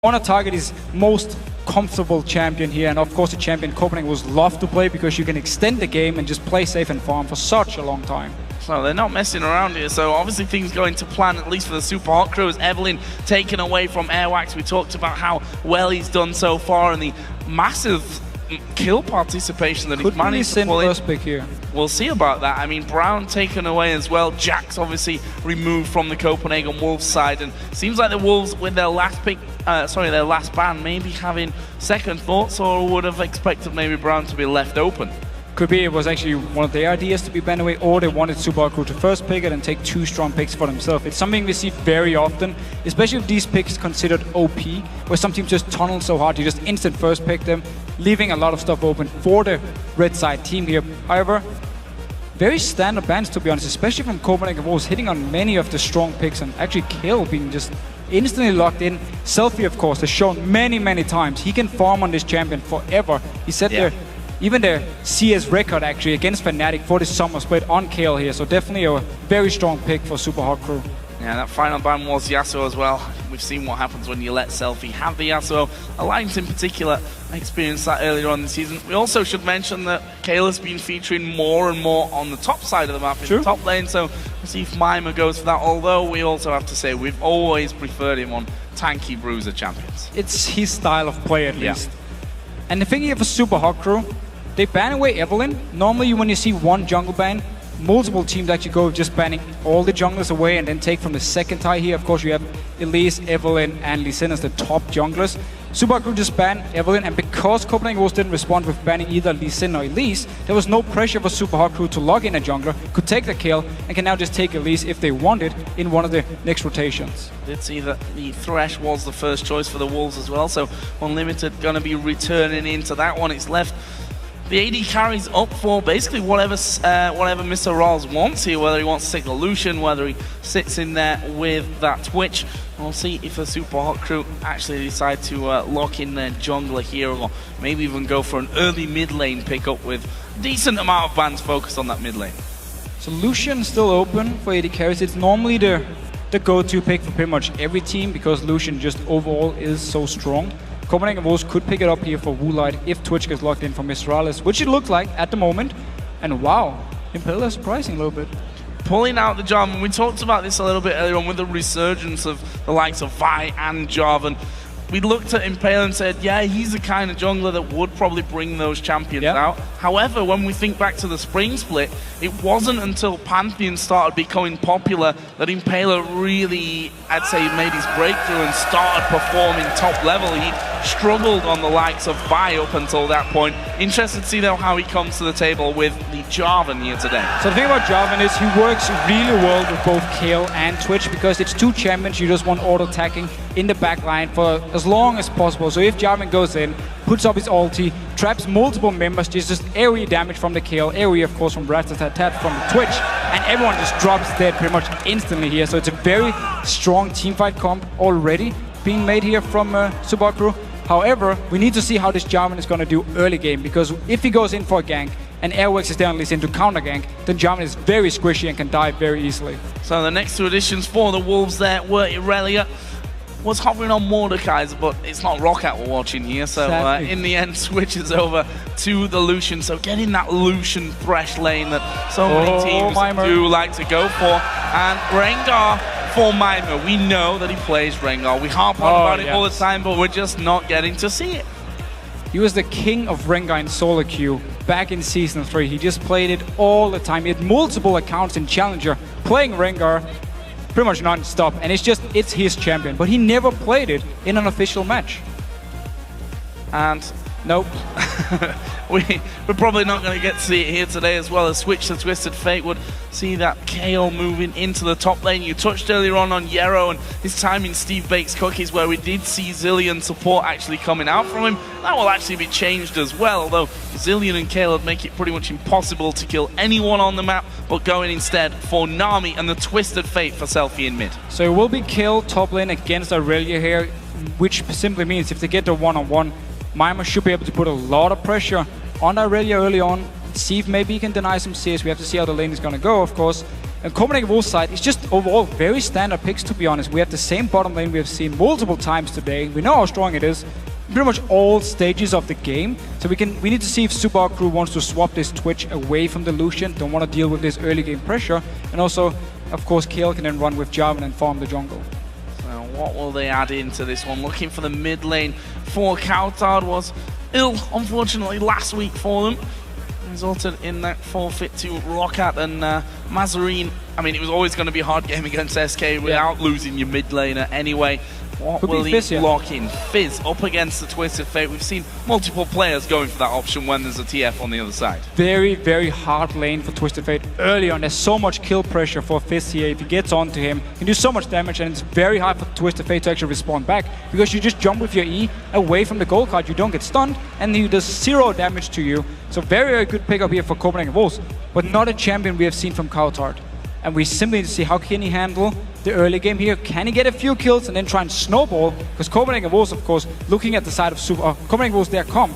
want to target his most comfortable champion here, and of course the champion Copenhagen will love to play because you can extend the game and just play safe and farm for such a long time. So they're not messing around here, so obviously things going to plan, at least for the Super Hot Crew, as Evelyn taken away from Airwax. We talked about how well he's done so far and the massive kill participation that he's managed to pull in. First pick here. We'll see about that. I mean, Brown taken away as well. Jax obviously removed from the Copenhagen Wolves side, and seems like the Wolves with their last pick, their last ban, maybe having second thoughts, or would have expected maybe Brown to be left open. Could be it was actually one of their ideas to be banned away, or they wanted Supa Hot Crew to first pick it and take 2 strong picks for themselves. It's something we see very often, especially if these picks considered OP, where some teams just tunnel so hard, you just instant first pick them, leaving a lot of stuff open for the red side team here. However, very standard bans, to be honest, especially from Copenhagen Wolves, hitting on many of the strong picks, and actually Kale being just instantly locked in. Selfie, of course, has shown many times he can farm on this champion forever. He said there, even the CS record actually against Fnatic for this summer split on Kale here, so definitely a very strong pick for Supa Hot Crew. Yeah, that final ban was Yasuo as well. We've seen what happens when you let Selfie have the Yasuo. Alliance in particular experienced that earlier on in the season. We also should mention that Kale has been featuring more and more on the top side of the map, in the top lane, so we'll see if Mima goes for that, although we also have to say we've always preferred him on tanky bruiser champions. It's his style of play at least. And the thing here for Supa Hot Crew, they ban away Evelyn. Normally when you see one jungle ban, multiple teams actually go just banning all the junglers away and then take from the second tie here. Of course you have Elise, Evelyn and Lee Sin as the top junglers. Supa Hot Crew just banned Evelyn, and because Copenhagen Wolves didn't respond with banning either Lee Sin or Elise, there was no pressure for Supa Hot Crew to log in a jungler, could take the kill, and can now just take Elise if they wanted in one of the next rotations. Did see that the Thresh was the first choice for the Wolves as well, so Unlimited going to be returning into that one. It's left the AD carries up for basically whatever Mr. Rawls wants here, whether he wants to take the Lucian, whether he sits in there with that Twitch. We'll see if the Supa Hot Crew actually decide to lock in their jungler here, or maybe even go for an early mid lane pickup with a decent amount of bans focused on that mid lane. So Lucian still open for AD carries. It's normally the go-to pick for pretty much every team because Lucian just overall is so strong. Copenhagen Wolves could pick it up here for Woolite if Twitch gets locked in for Mistralis, which it looks like at the moment. And wow, Impala surprising a little bit. Pulling out the Jarvan, we talked about this a little bit earlier on with the resurgence of the likes of Vi and Jarvan. We looked at Impale and said, yeah, he's the kind of jungler that would probably bring those champions out. However, when we think back to the spring split, it wasn't until Pantheon started becoming popular that Impala really, I'd say, made his breakthrough and started performing top level. He struggled on the likes of Vi up until that point. Interested to see though how he comes to the table with the Jarvan here today. So the thing about Jarvan is he works really well with both Kale and Twitch because it's 2 champions you just want auto-attacking in the back line for as long as possible. So if Jarvan goes in, puts up his ulti, traps multiple members, just area damage from the Kale, area of course from Rat-a-tat-tat from the Twitch, and everyone just drops dead pretty much instantly here. So it's a very strong teamfight comp already being made here from Supa Hot Crew. However, we need to see how this Jarvan is going to do early game, because if he goes in for a gank and Airwax is down into counter gank, then Jarvan is very squishy and can die very easily. So the next 2 additions for the Wolves there were Irelia. Was hovering on Mordekaiser, but it's not Roccat we're watching here, so in the end switches over to the Lucian. So getting that Lucian Thresh lane that so many teams do like to go for. And Rengar for Mima. We know that he plays Rengar. We harp on about it all the time, but we're just not getting to see it. He was the king of Rengar in solo queue back in Season 3. He just played it all the time. He had multiple accounts in Challenger playing Rengar pretty much non-stop, and it's his champion, but he never played it in an official match. And nope. We're probably not going to get to see it here today as well. As Switch to Twisted Fate would see that Kale moving into the top lane. You touched earlier on Yero and his time in Steve Bakes Cookies, where we did see Zilean support actually coming out from him. That will actually be changed as well, although Zilean and Kale would make it pretty much impossible to kill anyone on the map, but going instead for Nami and the Twisted Fate for Selfie in mid. So it will be Kale top lane against Irelia here, which simply means if they get the one-on-one, Mima should be able to put a lot of pressure on Irelia early on, see if maybe he can deny some CS. We have to see how the lane is going to go, of course. And Copenhagen Wolves side is just overall very standard picks, to be honest. We have the same bottom lane we have seen multiple times today. We know how strong it is. Pretty much all stages of the game. So we need to see if Supa Crew wants to swap this Twitch away from the Lucian. Don't want to deal with this early game pressure. And also, of course, Kayle can then run with Jarvan and farm the jungle. So what will they add into this one? Looking for the mid lane for Coutard was ill, unfortunately, last week for them. Resulted in that forfeit to Roccat and Mazarine. I mean, it was always going to be a hard game against SK without losing your mid laner anyway. What will he lock in? Fizz up against the Twisted Fate. We've seen multiple players going for that option when there's a TF on the other side. Very, very hard lane for Twisted Fate early on. There's so much kill pressure for Fizz here. If he gets onto him, he can do so much damage, and it's very hard for Twisted Fate to actually respond back because you just jump with your E away from the gold card. You don't get stunned, and he does 0 damage to you. So very, very good pickup here for Copenhagen Wolves, but not a champion we have seen from Coutard. And we simply need to see how can he handle the early game here. Can he get a few kills and then try and snowball? Because Copenhagen Wolves, of course, looking at the side of Copenhagen Wolves, their comp,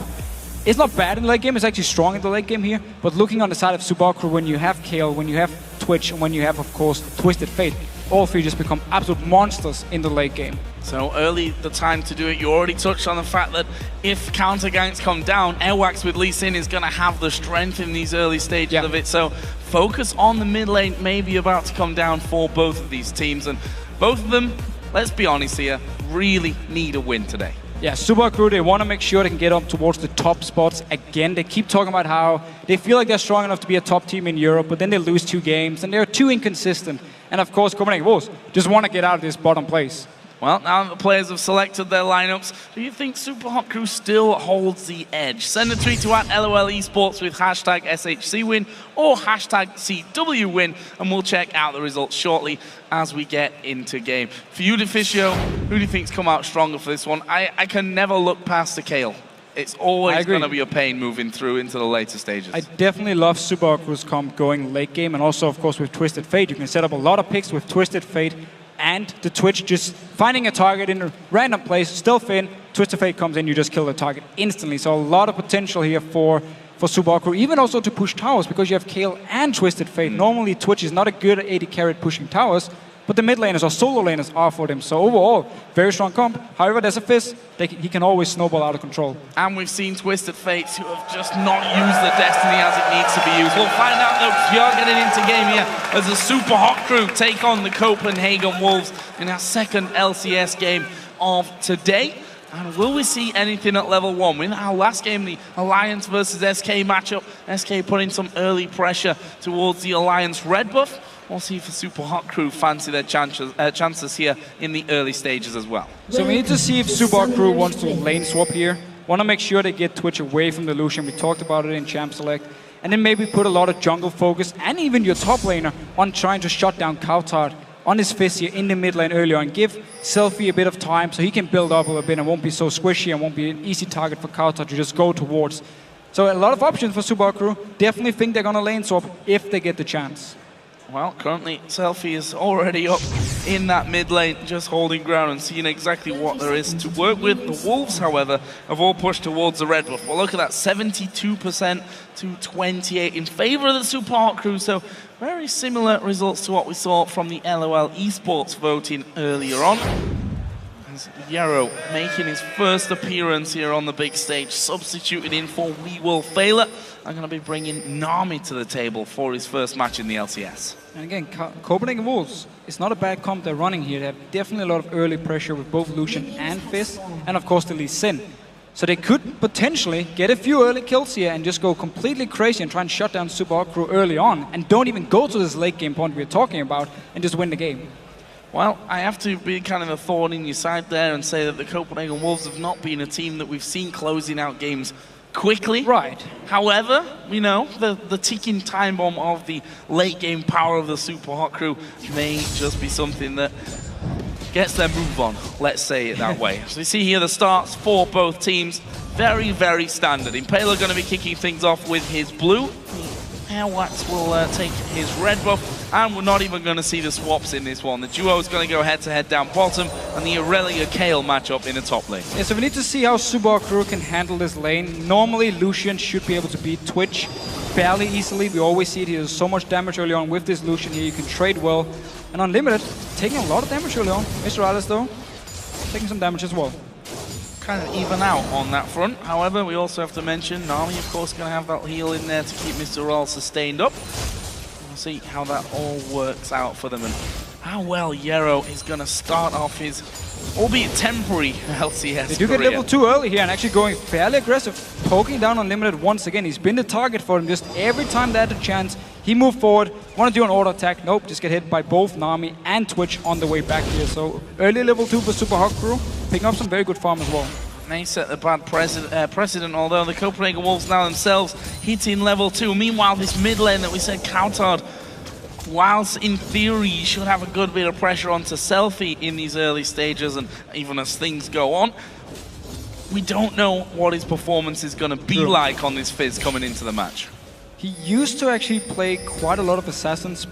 it's not bad in the late game. It's actually strong in the late game here. But looking on the side of Supa Crew, when you have Kayle, when you have Twitch, and when you have, of course, Twisted Fate, all three just become absolute monsters in the late game. So early the time to do it. You already touched on the fact that if counter ganks come down, Airwax with Lee Sin is going to have the strength in these early stages of it. So focus on the mid lane, maybe about to come down for both of these teams. And both of them, let's be honest here, really need a win today. Yeah, Supa Crew, they want to make sure they can get up towards the top spots again. They keep talking about how they feel like they're strong enough to be a top team in Europe, but then they lose 2 games, and they're too inconsistent. And of course, Copenhagen Wolves just want to get out of this bottom place. Well, now that the players have selected their lineups, do you think Super Crew still holds the edge? Send a tweet to @LOL Esports with hashtag SHC win or hashtag CW win, and we'll check out the results shortly as we get into game. For you, Deficio, who do you think's come out stronger for this one? I can never look past the Kayle. It's always going to be a pain moving through into the later stages. I definitely love Supa Crew's comp going late game, and also, of course, with Twisted Fate. You can set up a lot of picks with Twisted Fate and the Twitch just finding a target in a random place, stealth in, Twisted Fate comes in, you just kill the target instantly. So a lot of potential here for Supa Crew, even also to push towers, because you have Kayle and Twisted Fate. Normally Twitch is not a good AD carry at pushing towers, but the mid laners or solo laners are for them. So overall, very strong comp. However, there's a Fizz, he can always snowball out of control. And we've seen Twisted Fates who have just not used the Destiny as it needs to be used. We'll find out though, we are getting into game here as the Super Hot Crew take on the Copenhagen Wolves in our second LCS game of today. And will we see anything at level 1? In our last game, the Alliance versus SK matchup, SK putting some early pressure towards the Alliance red buff. We'll see if the Super Hot Crew fancy their chances here in the early stages as well. So we need to see if Supa Crew wants to lane swap here. Want to make sure they get Twitch away from the Lucian. We talked about it in Champ Select. And then maybe put a lot of jungle focus and even your top laner on trying to shut down Coutard on his Fizz here in the mid lane earlier and give Selfie a bit of time so he can build up a little bit and won't be so squishy and won't be an easy target for Coutard to just go towards. So a lot of options for Supa Crew. Definitely think they're going to lane swap if they get the chance. Well, currently Selfie is already up in that mid lane, just holding ground and seeing exactly what there is to work with. The Wolves, however, have all pushed towards the red buff. Well, look at that, 72% to 28 in favor of the Super Hot Crew. So very similar results to what we saw from the LOL Esports voting earlier on. As Yarrow making his first appearance here on the big stage, substituted in for We Will Fail It. I'm going to be bringing Nami to the table for his first match in the LCS. And again, Copenhagen Wolves, it's not a bad comp they're running here. They have definitely a lot of early pressure with both Lucian and Fizz, and of course the Lee Sin. So they could potentially get a few early kills here and just go completely crazy and try and shut down Super Hot Crew early on, and don't even go to this late game point we're talking about, and just win the game. Well, I have to be kind of a thorn in your side there and say that the Copenhagen Wolves have not been a team that we've seen closing out games quickly. Right. However, we know the ticking time bomb of the late game power of the Super Hot Crew may just be something that gets their move on, let's say it that way. So you see here the starts for both teams, very, very standard. Impaler going to be kicking things off with his blue. Airwax will take his red buff, and we're not even going to see the swaps in this one. The duo is going to go head-to-head down bottom, and the Aurelia Kale matchup in the top lane. Yeah, so we need to see how Supa Crew can handle this lane. Normally, Lucian should be able to beat Twitch fairly easily. We always see it. He does so much damage early on with this Lucian here. You can trade well. And Unlimited, taking a lot of damage early on. Mr. Alice, though, taking some damage as well. Kind of even out on that front. However, we also have to mention Nami, of course, going to have that heal in there to keep Mr. Roll sustained up. We'll see how that all works out for them and how well Yero is going to start off his, albeit temporary, LCS They do career. get level 2 early here and actually going fairly aggressive, poking down Unlimited once again. He's been the target for him just every time they had a chance. He moved forward, want to do an auto attack. Nope, just get hit by both Nami and Twitch on the way back here. So early level 2 for Supa Crew, picking up some very good farm as well. They set the bad precedent, although the Copenhagen Wolves now themselves hitting level 2. Meanwhile, this mid lane that we said Coutard, whilst in theory you should have a good bit of pressure onto Selfie in these early stages and even as things go on, we don't know what his performance is going to be like on this Fizz coming into the match. He used to actually play quite a lot of Assassins.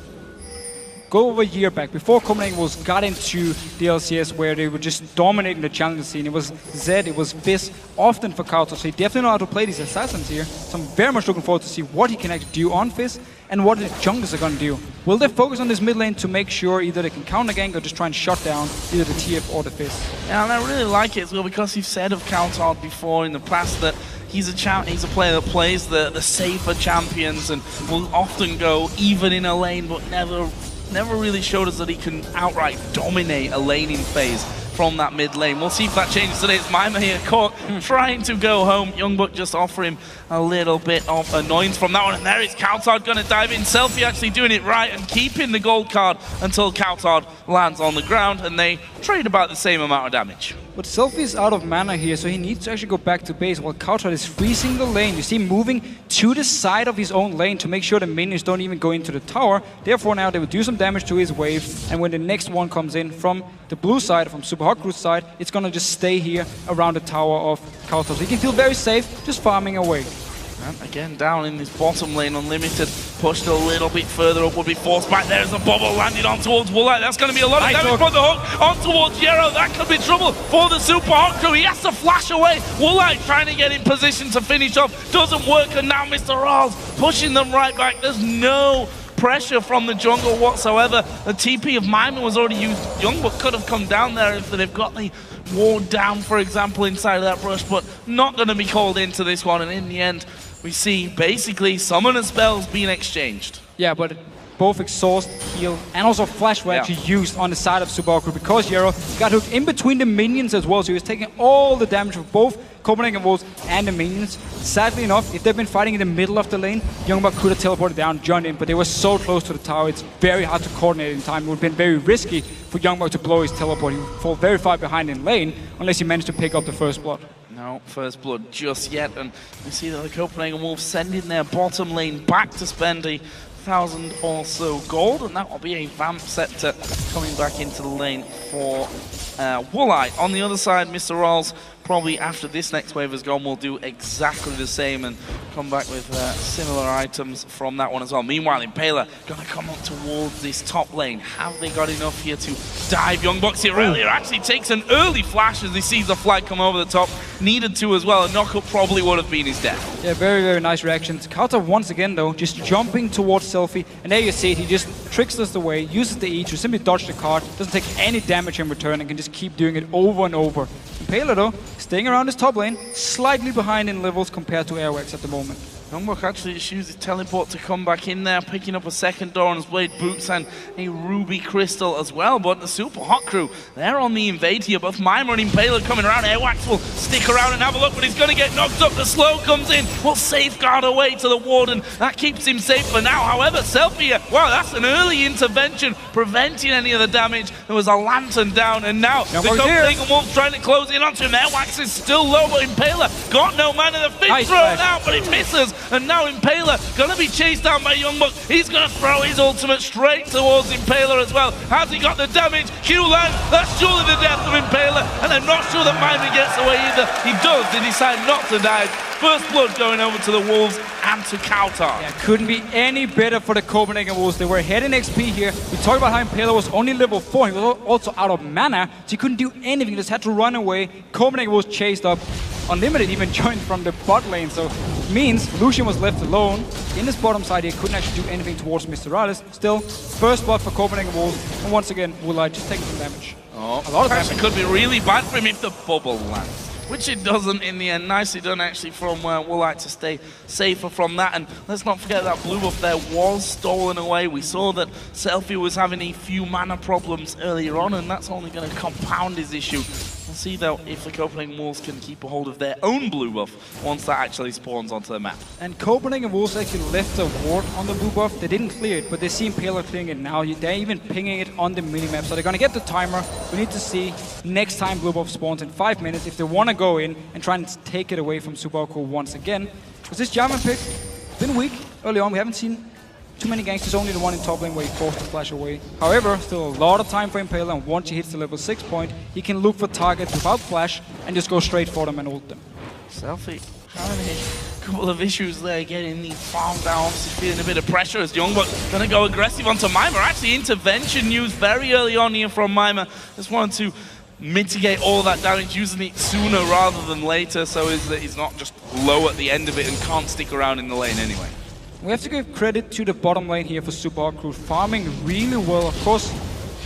Go over a year back, before Copenhagen Wolves got into the LCS where they were just dominating the challenger scene. It was Zed, it was Fizz, often for Counter. So he definitely know how to play these Assassins here. So I'm very much looking forward to see what he can actually do on Fizz and what the junglers are going to do. Will they focus on this mid lane to make sure either they can counter gank or just try and shut down either the TF or the Fizz? Yeah, and I really like it as well because you've said of Counter before in the past that he's a player that plays the safer champions and will often go even in a lane but never really showed us that he can outright dominate a laning phase from that mid lane. We'll see if that changes today. It's Mima here caught trying to go home. Youngbuck just offer him a little bit of annoyance from that one. And there is Coutard going to dive in. Selfie actually doing it right and keeping the gold card until Coutard lands on the ground and they trade about the same amount of damage. But Selfie is out of mana here, so he needs to actually go back to base while Coutard is freezing the lane. You see him moving to the side of his own lane to make sure the minions don't even go into the tower. Therefore now they will do some damage to his wave, and when the next one comes in from the blue side, from Supa Crew's side, it's gonna just stay here around the tower of Coutard. So he can feel very safe, just farming away. And again, down in this bottom lane, Unlimited pushed a little bit further up, would be forced back. There's a bubble landed on towards Woolite. That's going to be a lot of damage from the hook on towards Yero. That could be trouble for the Supa Crew. He has to flash away. Woolite trying to get in position to finish off. Doesn't work, and now Mr. Rawls pushing them right back. There's no pressure from the jungle whatsoever. The TP of Mima was already used. Youngbuck could have come down there if they've got the ward down, for example, inside of that brush, but not going to be called into this one. And in the end, we see basically summoner spells being exchanged. Yeah, but both exhaust, heal, and also flash were actually used on the side of Supa Crew because Yero got hooked in between the minions as well, so he was taking all the damage of both Copenhagen Wolves and the minions. Sadly enough, if they've been fighting in the middle of the lane, Youngbuck could have teleported down, joined in, but they were so close to the tower, it's very hard to coordinate in time. It would have been very risky for Youngbuck to blow his teleport. He would fall very far behind in lane unless he managed to pick up the first blood. No first blood just yet, and we see that the Copenhagen Wolves sending their bottom lane back to spend 1,000 or so gold, and that will be a Vamp Scepter coming back into the lane for Woolite. On the other side, Mr. Rawls, probably after this next wave has gone, will do exactly the same and come back with similar items from that one as well. Meanwhile, Impaler going to come up towards this top lane. Have they got enough here to dive? Youngbucks here earlier actually takes an early flash as he sees the flag come over the top. Needed to as well. A knockup probably would have been his death. Yeah, very, very nice reactions. Counter once again, though, just jumping towards Selfie. And there you see it. He just tricks us away, uses the E to simply dodge the card, doesn't take any damage in return, and can just keep doing it over and over. Impaler, though, staying around his top lane, slightly behind in levels compared to Airwax at the moment. Youngbuck actually just used his teleport to come back in there, picking up a second door on his blade boots and a ruby crystal as well. But the Supa Crew, they're on the invade here. Both Mima and Impaler coming around. Airwax will stick around and have a look, but he's going to get knocked up. The slow comes in, will safeguard away to the warden. That keeps him safe for now. However, Selfie, wow, that's an early intervention, preventing any of the damage. There was a lantern down, and now the Copenhagen Wolves trying to close in onto him. Airwax is still low, but Impaler got no mana. The fish thrown out, but it misses. And now Impaler gonna be chased down by Youngbuck. He's gonna throw his ultimate straight towards Impaler as well. Has he got the damage? Q land, that's surely the death of Impaler. And I'm not sure that Miner gets away either. He does, they decide not to dive. First blood going over to the Wolves and to Kautar. Yeah, couldn't be any better for the Copenhagen Wolves. They were ahead in XP here. We talked about how Impaler was only level 4. He was also out of mana, so he couldn't do anything. He just had to run away. Copenhagen Wolves chased up. Unlimited even joined from the bot lane, so it means Lucian was left alone. In his bottom side, he couldn't actually do anything towards Mr. Rales. Still, first blood for Copenhagen Wolves. And once again, Woolite just taking some damage. Oh, a lot of damage. It could be really bad for him if the bubble lands. Which it doesn't in the end. Nicely done actually from Woolite to stay safer from that. And let's not forget that blue buff there was stolen away. We saw that Selfie was having a few mana problems earlier on, and that's only going to compound his issue. We'll see though if the Copenhagen Wolves can keep a hold of their own blue buff once that actually spawns onto the map. And Copenhagen Wolves actually left a ward on the blue buff. They didn't clear it, but they see Impaler clearing it now. They're even pinging it on the minimap, so they're gonna get the timer. We need to see next time blue buff spawns in 5 minutes if they want to go in and try and take it away from Supa once again. Because this Jarvan pick been weak early on. We haven't seen too many gangsters, only the one in top lane where he forced the flash away. However, still a lot of time for Impaler, and once he hits the level 6 point, he can look for targets without flash and just go straight for them and ult them. Selfie having a couple of issues there, getting the farm down, obviously feeling a bit of pressure as Youngbuck gonna go aggressive onto Mimer. Actually, intervention used very early on here from Mimer. Just wanted to mitigate all that damage, using it sooner rather than later, so he's not just low at the end of it and can't stick around in the lane anyway. We have to give credit to the bottom lane here for Supa Crew, farming really well. Of course,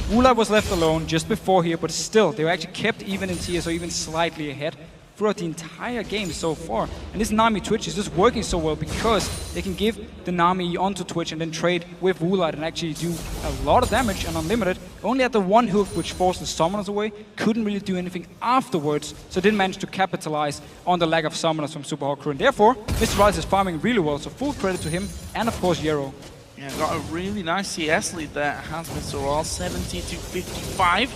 Ula was left alone just before here, but still, they were actually kept even in tier, so even slightly ahead throughout the entire game so far. And this Nami Twitch is just working so well because they can give the Nami onto Twitch and then trade with Woolite and actually do a lot of damage and unlimited. Only at the one hook which forced the summoners away, couldn't really do anything afterwards, so didn't manage to capitalize on the lack of summoners from Supa Crew. And therefore, Mr. Rice is farming really well, so full credit to him and of course Yero. Yeah, got a really nice CS lead there. Has Mr. Royal 70 to 55.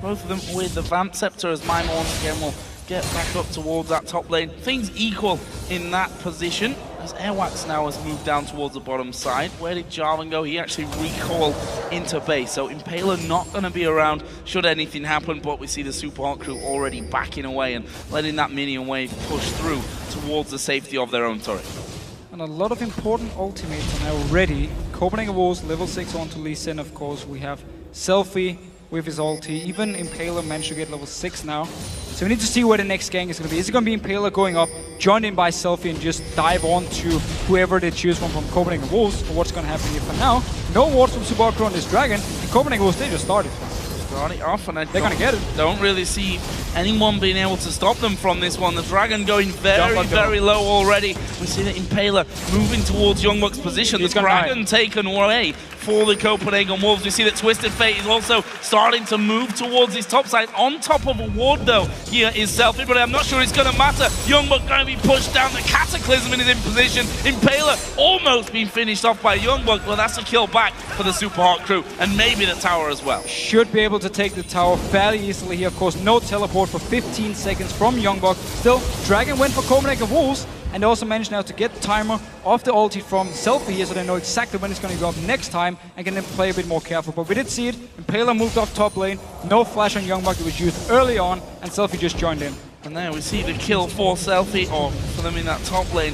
Both of them with the Vamp Scepter as Mime once again will get back up towards that top lane. Things equal in that position as Airwax now has moved down towards the bottom side. Where did Jarvan go? He actually recalled into base. So Impaler not going to be around should anything happen, but we see the Supa Crew already backing away and letting that minion wave push through towards the safety of their own turret. And a lot of important ultimates are now ready. Copenhagen Wolves level 6 on to Lee Sin, of course. We have Selfie with his ulti. Even Impaler managed to get level 6 now. So we need to see where the next gang is going to be. Is it going to be Impaler going up, joined in by Selfie, and just dive on to whoever they choose from Copenhagen Wolves, or what's going to happen here? For now, no wards from Supa Crew on this dragon, and Copenhagen Wolves, they just started. Start it off, and they're going to get it. Don't really see anyone being able to stop them from this one. The dragon going very low already. We see that Impaler moving towards Youngbuck's position. The dragon taken away for the Copenhagen Wolves. We see that Twisted Fate is also starting to move towards his top side. On top of a ward though, here is Selfie, but I'm not sure it's going to matter. Youngbuck going to be pushed down. The Cataclysm is in position. Impaler almost being finished off by Youngbuck, but that's a kill back for the Supa Crew, and maybe the tower as well. Should be able to take the tower fairly easily here. Of course, no teleport for 15 seconds from Youngbuck. Still, Dragon went for Copenhagen Wolves, and they also managed now to get the timer off the ulti from Selfie here, so they know exactly when it's going to go up next time and can then play a bit more careful. But we did see it. Impaler moved off top lane. No flash on Youngbuck. It was used early on, and Selfie just joined in. And there we see the kill for Selfie, or for them in that top lane.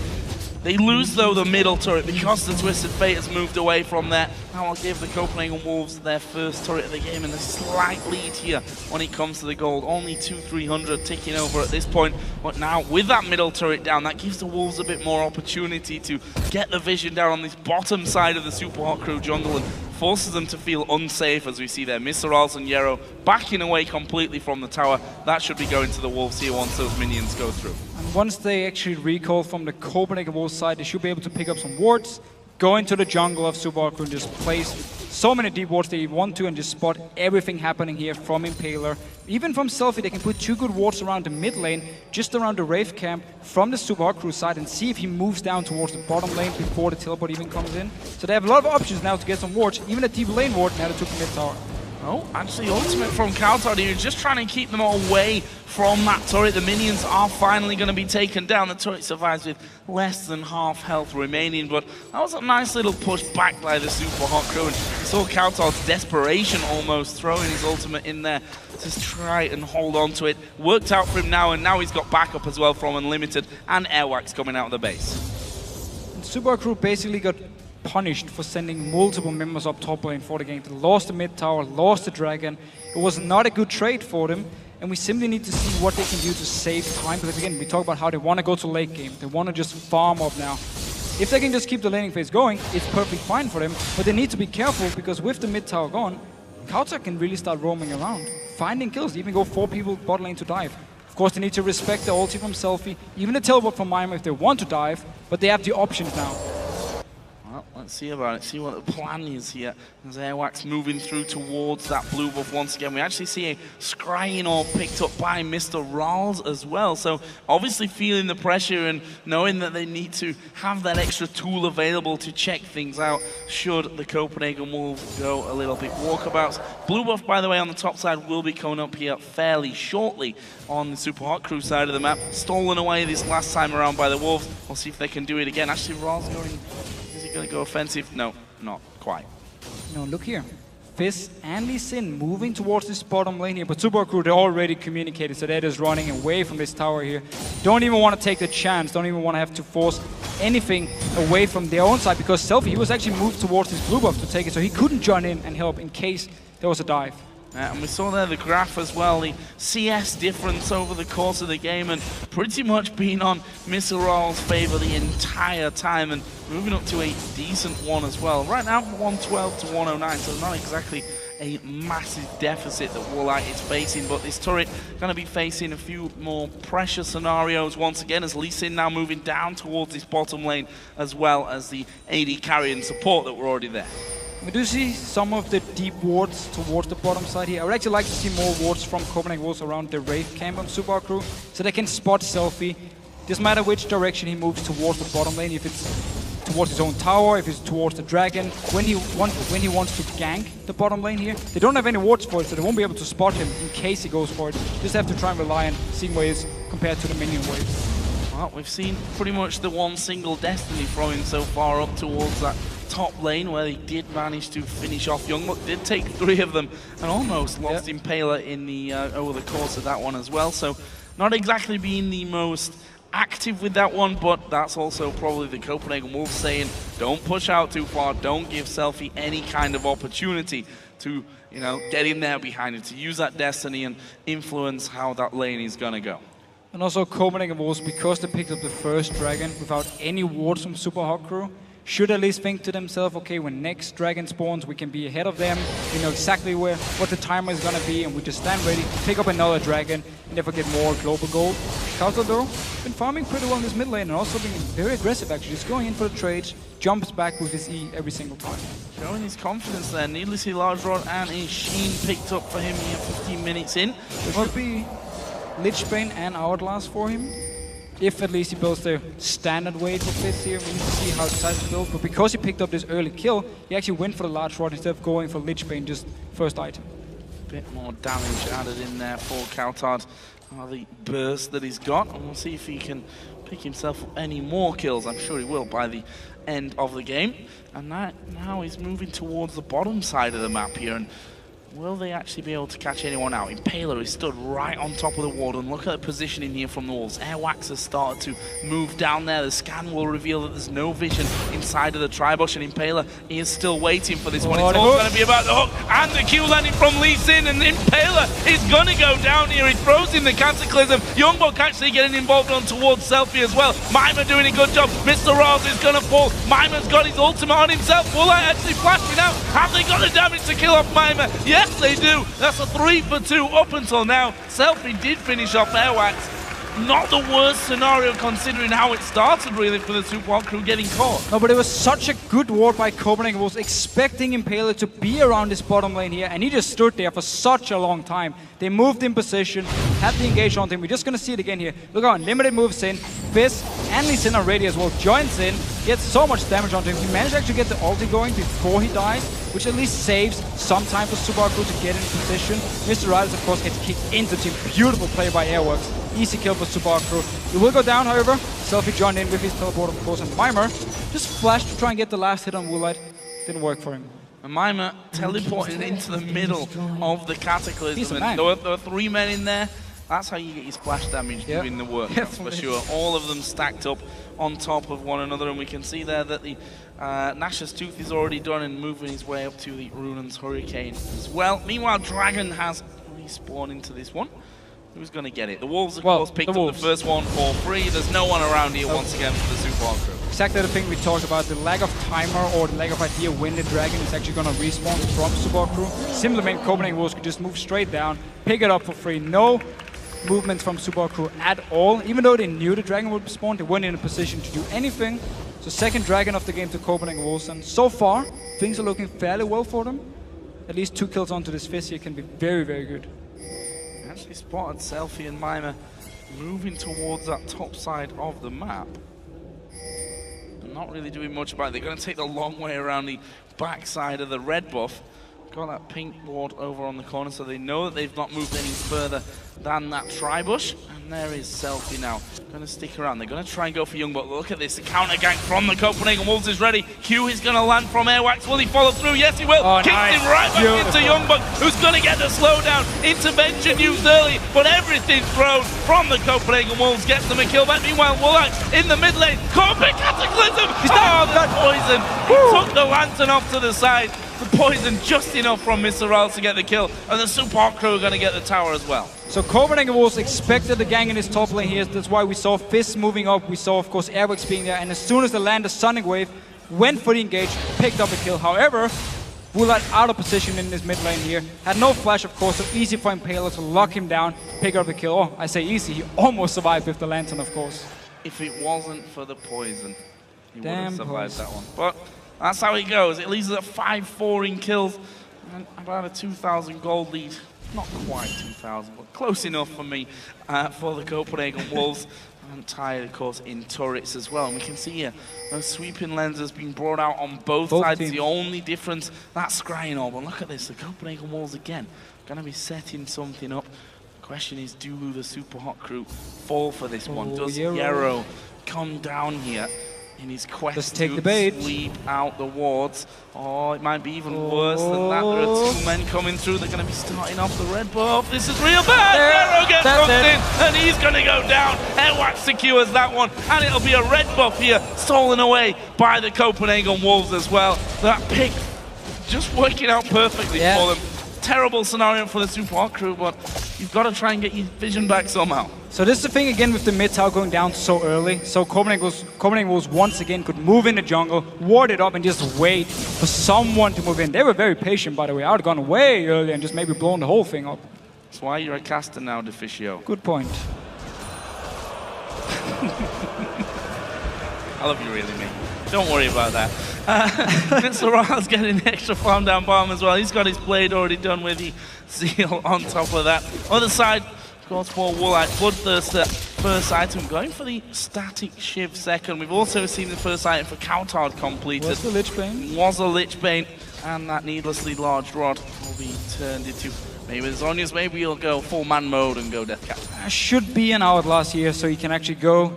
They lose, though, the middle turret because the Twisted Fate has moved away from there. Now I'll give the Copenhagen Wolves their first turret of the game and a slight lead here when it comes to the gold. Only 2,300 ticking over at this point. But now, with that middle turret down, that gives the Wolves a bit more opportunity to get the vision down on this bottom side of the Supa Crew jungle and forces them to feel unsafe as we see there. Mr. Rals and Yero backing away completely from the tower. That should be going to the Wolves here once those minions go through. And once they actually recall from the Copenhagen Wolves side, they should be able to pick up some wards, go into the jungle of Supa Crew and just place so many deep wards they want to and just spot everything happening here from Impaler. Even from Selfie, they can put 2 good wards around the mid lane, just around the Wraith camp from the Supa Crew side, and see if he moves down towards the bottom lane before the teleport even comes in. So they have a lot of options now to get some wards, even a deep lane ward now they took the mid tower. Oh, actually, ultimate from Coulthard here, just trying to keep them away from that turret. The minions are finally going to be taken down. The turret survives with less than half health remaining, but that was a nice little push back by the Super Hot crew. And you saw Coulthard's desperation almost throwing his ultimate in there to try and hold on to it. Worked out for him now, and now he's got backup as well from Unlimited and Airwax coming out of the base. And Super Hot crew basically got punished for sending multiple members up top lane for the game. They lost the mid tower, lost the dragon. It was not a good trade for them, and we simply need to see what they can do to save time, because again, we talk about how they want to go to late game. They want to just farm up now. If they can just keep the laning phase going, it's perfectly fine for them, but they need to be careful, because with the mid tower gone, Coulthard can really start roaming around, finding kills, even go 4 people bot lane to dive. Of course, they need to respect the ulti from Selfie, even the teleport from Mima if they want to dive, but they have the options now. Well, let's see about it, see what the plan is here. As Airwax moving through towards that blue buff once again. We actually see a scrying orb picked up by Mr. Rawls as well. So obviously feeling the pressure and knowing that they need to have that extra tool available to check things out should the Copenhagen Wolves go a little bit walkabouts. Blue buff, by the way, on the top side will be coming up here fairly shortly on the Super Hot crew side of the map. Stolen away this last time around by the Wolves. We'll see if they can do it again. Actually, Rawls going... Is he going to go offensive? No, not quite. No, look here. Fizz and Lee Sin moving towards this bottom lane here, but Super Crew, they already communicated, so they're just running away from this tower here. Don't even want to take the chance, don't even want to have to force anything away from their own side, because Selfie, he was actually moved towards his blue buff to take it, so he couldn't join in and help in case there was a dive. And we saw there the graph as well, the CS difference over the course of the game, and pretty much being on Mr. Rawls' favor the entire time, and moving up to a decent one as well. Right now, 112 to 109, so not exactly a massive deficit that Woolite is facing, but this turret going to be facing a few more pressure scenarios once again, as Lee Sin now moving down towards this bottom lane, as well as the AD carry and support that were already there. We do see some of the deep wards towards the bottom side here. I would actually like to see more wards from Copenhagen Wolves around the Wraith camp on Super Crew, so they can spot Selfie. Doesn't matter which direction he moves towards the bottom lane, if it's towards his own tower, if it's towards the dragon. When he wants to gank the bottom lane here, they don't have any wards for it, so they won't be able to spot him in case he goes for it. Just have to try and rely on seeing where he is compared to the minion waves. Well, we've seen pretty much the one single Destiny throwing so far up towards that top lane, where they did manage to finish off Youngblood. Did take 3 of them and almost lost Impaler in the over the course of that one as well. So not exactly being the most active with that one, but that's also probably the Copenhagen Wolves saying, don't push out too far, don't give Selfie any kind of opportunity to, you know, get in there behind it, to use that Destiny and influence how that lane is gonna go. And also Copenhagen Wolves, because they picked up the first dragon without any wards from Super Hot Crew, should at least think to themselves, okay, when next dragon spawns, we can be ahead of them. We know exactly what the timer is gonna be, and we just stand ready, pick up another dragon, and never get more global gold. Coulthard, though, been farming pretty well in this mid lane, and also being very aggressive, actually, just going in for the trades, jumps back with his E every single time. Showing his confidence there. Needlessly, Large Rod and a Sheen picked up for him here 15 minutes in. There should be Lichbane and Hourglass for him. If at least he builds the standard weight for Fizz here, we need to see how it decides to build. But because he picked up this early kill, he actually went for the Large Rod instead of going for Lichbane, just first item. Bit more damage added in there for Coulthard. The burst that he's got, and we'll see if he can pick himself up any more kills. I'm sure he will by the end of the game. And now he's moving towards the bottom side of the map here. And will they actually be able to catch anyone out? Impaler is stood right on top of the ward, and look at the positioning here from the Wolves. Airwax has started to move down there. The scan will reveal that there's no vision inside of the Tribush, and Impaler is still waiting for this one. It's all going to be about the hook, and the Q landing from Lee Sin, and Impaler is going to go down here. He throws in the Cataclysm. Youngblood actually getting involved on towards Selfie as well. Mima doing a good job. Mr. Rawls is going to fall. Mima's got his ultimate on himself. Woolite actually flashing out. Have they got the damage to kill off Mima? Yes, they do. That's a 3 for 2 up until now. Selfie did finish off Airwax. Not the worst scenario considering how it started really for the Super Hot Crew getting caught. No, but it was such a good ward by Copenhagen Wolves, expecting Impaler to be around this bottom lane here, and he just stood there for such a long time. They moved in position, had the engage on him. We're just gonna see it again here. Look how Unlimited moves in. Fizz and Lee Sin are ready as well. Joins in, gets so much damage onto him. He managed to actually get the ulti going before he dies. which at least saves some time for Subaru to get in position. Mr. Riders, of course, gets kicked into the team. Beautiful play by Airworks. Easy kill for Subaru. He will go down, however. Selfie joined in with his teleport, of course, and Mimer just flashed to try and get the last hit on Woolite. Didn't work for him. And Mimer teleported into the middle of the Cataclysm. And there were 3 men in there. That's how you get your splash damage doing the work, that's for sure. All of them stacked up on top of one another, and we can see there that the Nash's Tooth is already done and moving his way up to the Runan's Hurricane as well. Meanwhile, Dragon has respawned into this one. Who's going to get it? The Wolves, of course, picked up the first one for free. There's no one around here once again for the Supa crew. Exactly the thing we talked about, the lack of timer or the lack of idea when the Dragon is actually going to respawn from Supa crew. Simply meant Copenhagen Wolves could just move straight down, pick it up for free. No movements from Supa crew at all. Even though they knew the Dragon would spawn, they weren't in a position to do anything. So second Dragon of the game to Copenhagen Wolves, and so far things are looking fairly well for them. At least 2 kills onto this Fizz here can be very, very good. Actually spotted Selfie and Mimer moving towards that top side of the map. They're not really doing much about it. They're going to take the long way around the back side of the red buff. Got that pink ward over on the corner, so they know that they've not moved any further than that tri-bush. And there is Selfie now. Going to stick around. They're going to try and go for Young, but look at this. The counter gank from the Copenhagen Wolves is ready. Q is going to land from Airwax. Will he follow through? Yes, he will. Kicks him right back into Youngbug, who's going to get the slowdown. Intervention used early, but everything thrown from the Copenhagen Wolves gets them a kill back. Meanwhile, Woolite in the mid lane. Copenhagen Cataclysm! The poison. He took the lantern off to the side. The poison just enough from Mr. Ral to get the kill, and the Supa crew are going to get the tower as well. So Copenhagen Wolves expected the gang in his top lane here. That's why we saw Fizz moving up. We saw, of course, Airworks being there, and as soon as they landed Sonic Wave, went for the engage, picked up a kill. However, Woolite out of position in this mid lane here. Had no flash, of course, so easy for Impaler to lock him down, pick up the kill. Oh, I say easy, he almost survived with the lantern, of course. If it wasn't for the poison, he would have survived that one. But that's how it goes. It leaves us at 5-4 in kills and about a 2,000 gold lead. Not quite 2,000, but close enough for me for the Copenhagen Wolves. And tied, of course, in turrets as well. And we can see here, those sweeping lenses being brought out on both sides. Teams. The only difference, that's Scrying Orb. And look at this, the Copenhagen Wolves again, going to be setting something up. The question is, do the Super Hot crew fall for this one? Does Yarrow come down here in his quest to sweep out the wards? Oh, it might be even worse than that. There are 2 men coming through. They're going to be starting off the red buff. This is real bad. Yarrow gets hooked in, and he's going to go down. Airwax secures that one, and it'll be a red buff here, stolen away by the Copenhagen Wolves as well. That pick just working out perfectly for them. Terrible scenario for the Super crew, but you've got to try and get your vision back somehow. So this is the thing again with the mid tower going down so early. So Copenhagen Wolves once again could move in the jungle, ward it up, and just wait for someone to move in. They were very patient, by the way. I would have gone way earlier and just maybe blown the whole thing up. That's why you're a caster now, Deficio. Good point. I love you really, mate. Don't worry about that. Mr. Ra's getting the extra farm down bottom as well. He's got his blade already done with the seal on top of that. Other side, of course, for Woolite. Bloodthirster, first item. Going for the static shiv second. We've also seen the first item for Coutard completed. Was the Lich Bane? Was a Lich Bane. And that needlessly large rod will be turned into maybe Zonia's. Maybe he'll go full man mode and go Deathcap. Should be an Hourglass here, so he can actually go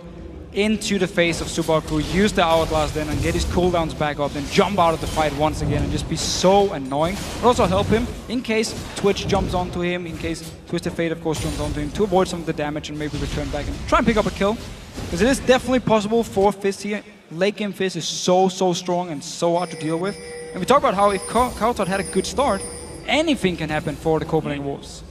into the face of Supa crew, use the Hourglass then and get his cooldowns back up, then jump out of the fight once again and just be so annoying. But also help him in case Twitch jumps onto him, in case Twisted Fate of course jumps onto him, to avoid some of the damage and maybe return back and try and pick up a kill. Because it is definitely possible for Fizz here. Late game Fizz is so strong and so hard to deal with. And we talk about how if Coutard had a good start, anything can happen for the Copenhagen Wolves.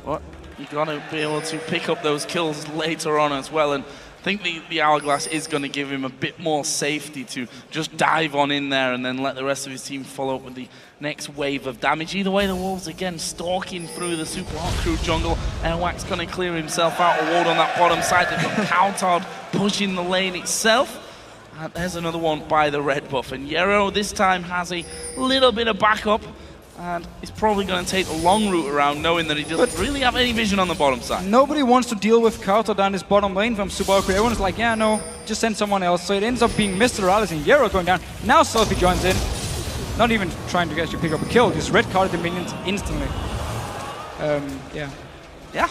Well, you've got to be able to pick up those kills later on as well. And I think the Hourglass is going to give him a bit more safety to just dive on in there and then let the rest of his team follow up with the next wave of damage. Either way, the Wolves again stalking through the Super Hot crew jungle. Airwax going to clear himself out, a ward on that bottom side. They've got Coutard pushing the lane itself. And there's another one by the red buff. And Yarrow this time has a little bit of backup. And he's probably going to take the long route around, knowing that he doesn't really have any vision on the bottom side. Nobody wants to deal with Coutard down this bottom lane from Supa crew. Everyone's like, yeah, no, just send someone else. So it ends up being Mr. Alice and Yarrow going down. Now Selfie joins in. Not even trying to actually pick up a kill, just red carded the minions instantly. Yeah. Yeah.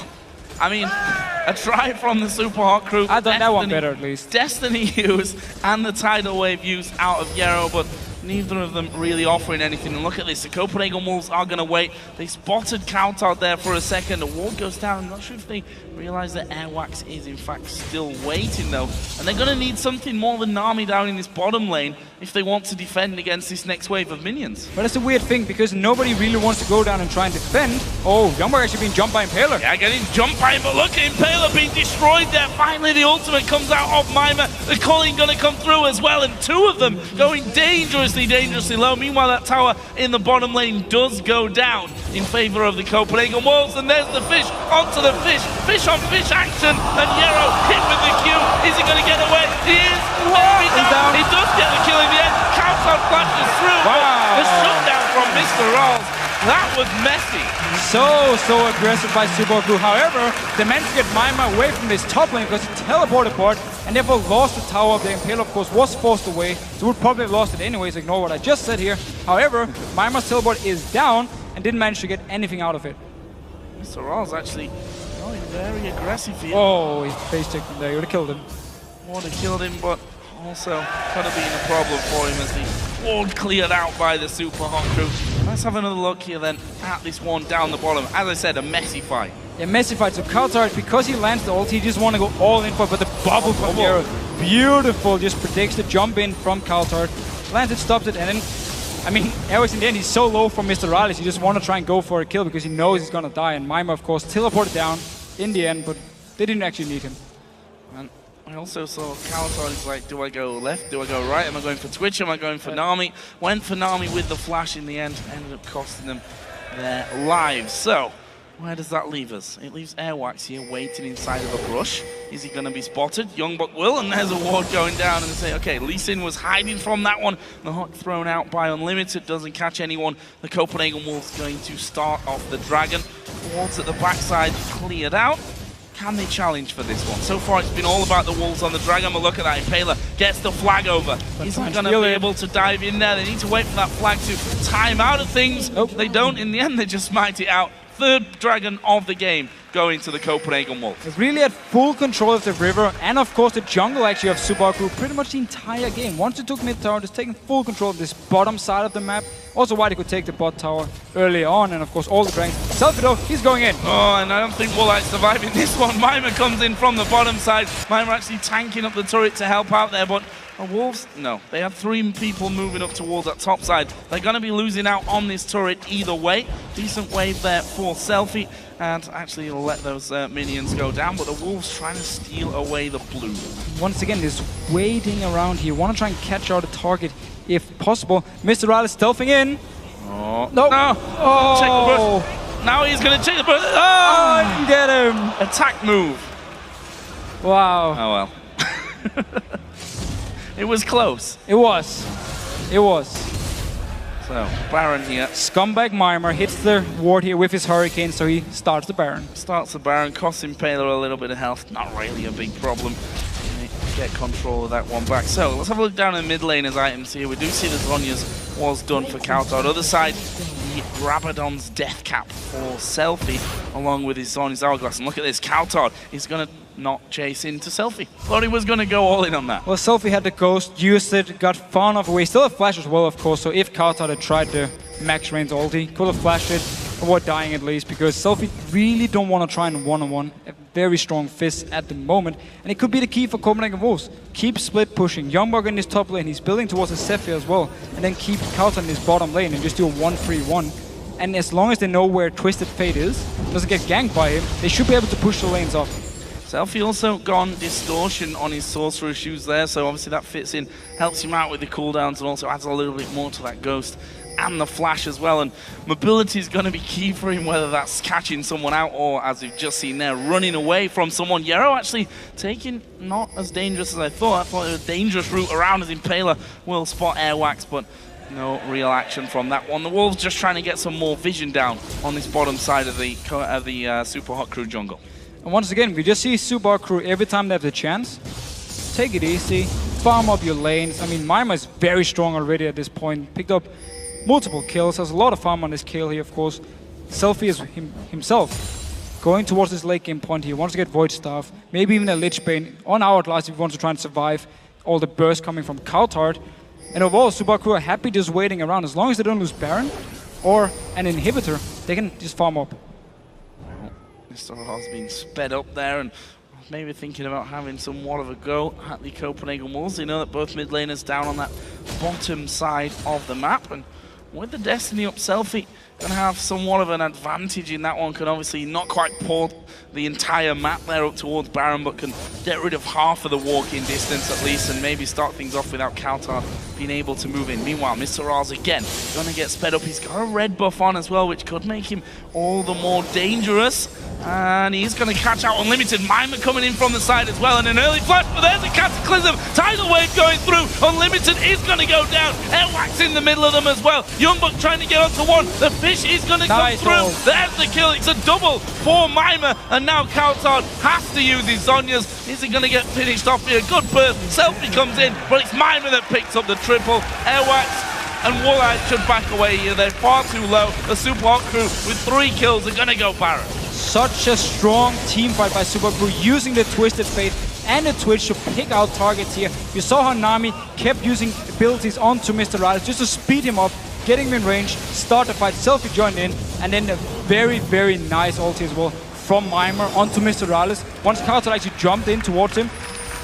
I mean, a try from the Super Hot crew. I thought that one better at least. Destiny use and the Tidal Wave use out of Yero, but neither of them really offering anything. And look at this, the Copenhagen Wolves are going to wait. They spotted Countout there for a second. The ward goes down. I'm not sure if they realize that Airwax is in fact still waiting though. And they're going to need something more than Nami down in this bottom lane if they want to defend against this next wave of minions. But it's a weird thing because nobody really wants to go down and try and defend. Oh, Youngberg actually being jumped by Impaler. Yeah, getting jumped by him, but look at Impaler being destroyed there. Finally, the ultimate comes out of Mima. The calling going to come through as well, and two of them going dangerously low. Meanwhile, that tower in the bottom lane does go down in favor of the Copenhagen Wolves, and there's the fish onto the fish. Fish on fish action, and Yero hit with the Q. Is he going to get away? He is. Down. He does get the kill in the end. Countdown flashes through. Wow. The shutdown from Mr. Rawls. That was messy. So aggressive by Supa crew. However, they managed to get Mima away from this top lane because he teleported board and therefore lost the tower. The Impaler, of course, was forced away, so would probably have lost it anyways. Ignore what I just said here. However, Mima's teleport is down and didn't manage to get anything out of it. Mr. Rawls actually going very aggressive here. Oh, he face checked him there. He would have killed him. Would have killed him, but also could have been a problem for him as the ward cleared out by the Super Hot crew. Let's have another look here then at this one down the bottom. As I said, a messy fight. Yeah, messy fight. So Countout, because he lands the ult, he just want to go all in for it, but the bubble from Yero, beautiful, just predicts the jump in from Countout. Lands it, stops it, and then, I mean, Airwax in the end, he's so low from Mr. Riley, he just want to try and go for a kill because he knows he's going to die. And Mima, of course, teleported down in the end, but they didn't actually need him. And I also saw Countout is like, do I go left? Do I go right? Am I going for Twitch? Am I going for Nami? Went for Nami with the flash in the end, ended up costing them their lives. So, where does that leave us? It leaves Airwax here waiting inside of a brush. Is he going to be spotted? Youngbuck will, and there's a ward going down, and they say, okay, Lee Sin was hiding from that one. The hook thrown out by Unlimited, doesn't catch anyone. The Copenhagen Wolves going to start off the Dragon. Wards at the backside cleared out. Can they challenge for this one? So far, it's been all about the Wolves on the Dragon, but look at that. Impaler gets the flag over. Is he going to be able to dive in there? They need to wait for that flag to time out of things. Nope. They don't. In the end, they just smite it out. Third Dragon of the game going to the Copenhagen Wolves. It's really had full control of the river and of course the jungle actually of Supa crew pretty much the entire game. Once it took mid tower, just taking full control of this bottom side of the map. Also why they could take the bot tower early on, and of course all the dragons. Selfie though, he's going in. Oh, and I don't think Woolite's surviving this one. Mima comes in from the bottom side. Mima actually tanking up the turret to help out there, but Wolves, no. They have three people moving up towards that top side. They're going to be losing out on this turret either way. Decent wave there for Selfie, and actually it'll let those minions go down, but the Wolves trying to steal away the blue. Once again, just waiting around here. Want to try and catch out a target if possible. Mr. Riley stealthing in. Oh. Nope. No. Oh. Check the brush. Now he's going to check the brush. Oh, I didn't get him. Attack move. Wow. Oh well. It was close. It was. It was. So, Baron here. Scumbag Mima hits the ward here with his Hurricane, so he starts the Baron. Starts the Baron, costs Impaler a little bit of health. Not really a big problem. Get control of that one back. So, let's have a look down in the mid lane as items here. We do see the Zhonya's was done for Countout. Other side, the Rabadon's Death Cap for Selfie, along with his Zhonya's Hourglass. And look at this, Countout is going to not chase into Selfie. Thought he was going to go all in on that. Well, Selfie had the Ghost, used it, got far enough away. Still a flash as well, of course, so if Countout had tried the max range ulti, could have flashed it, avoid dying at least, because Selfie really don't want to try and one-on-one. A very strong fist at the moment, and it could be the key for Copenhagen Wolves. Keep split pushing. Youngbuck in his top lane, he's building towards the Zephyr as well, and then keep Countout in his bottom lane and just do a 1-3-1. And as long as they know where Twisted Fate is, doesn't get ganked by him, they should be able to push the lanes off. Selfie also gone Distortion on his Sorcerer shoes there, so obviously that fits in, helps him out with the cooldowns, and also adds a little bit more to that Ghost and the Flash as well. And mobility is going to be key for him, whether that's catching someone out or, as we've just seen there, running away from someone. Yero actually taking not as dangerous as I thought. I thought it was a dangerous route around, as Impaler will spot Airwax, but no real action from that one. The Wolves just trying to get some more vision down on this bottom side of the Super Hot Crew jungle. And once again, we just see Supa crew every time they have the chance. Take it easy, farm up your lanes. I mean, Mima is very strong already at this point. Picked up multiple kills, has a lot of farm on his kill here, of course. Selfie is himself going towards this late game point. He wants to get Void Staff, maybe even a Lich Bane on Hourglass if he wants to try and survive all the bursts coming from Coulthard. And overall, Supa Crew are happy just waiting around. As long as they don't lose Baron or an inhibitor, they can just farm up. Mr. Ross being sped up there and maybe thinking about having somewhat of a go at the Copenhagen Wolves. They know that both mid laners down on that bottom side of the map, and with the Destiny up, Selfie going to have somewhat of an advantage in that one. Can obviously not quite pull the entire map there up towards Baron, but can get rid of half of the walking distance at least, and maybe start things off without Coulthard being able to move in. Meanwhile, Mr. Raz again going to get sped up. He's got a red buff on as well, which could make him all the more dangerous. And he's going to catch out Unlimited. Mimer coming in from the side as well, and an early flash, but there's a Cataclysm. Tidal Wave going through. Unlimited is going to go down. Airwax in the middle of them as well. Youngbuck trying to get onto one. The fish is going to come through. There's the kill. It's a double for Mimer, and now Coulthard has to use his Zhonya's. Is he going to get finished off here? Good burst. Selfie comes in, but it's Mimer that picks up the triple. Airwax and Woolite should back away here. They're far too low. The Supa Crew with 3 kills are going to go Baron. Such a strong team fight by Supa Crew, using the Twisted Fate and the Twitch to pick out targets here. You saw how Nami kept using abilities onto Mr. Rallis just to speed him up, getting him in range, start the fight. Selfie joined in, and then a very, very nice ulti as well from Mimer onto Mr. Rallis. Once Coulthard actually jumped in towards him,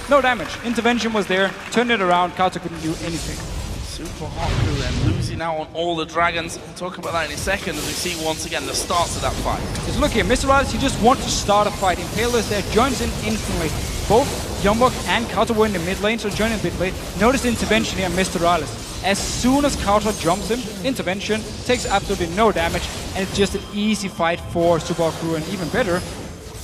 no damage. Intervention was there, turned it around, Coulthard couldn't do anything. Super hot crew then, losing out on all the dragons. We'll talk about that in a second as we see once again the starts of that fight. Just look here, Mr. Rallis, he just wants to start a fight. Impaler is there, joins in instantly. Both Youngbuck and Coulthard were in the mid lane, so joining a bit late. Notice the intervention here, Mr. Rallis. As soon as Coulthard jumps him, intervention, takes absolutely no damage, and it's just an easy fight for Supa Crew, and even better,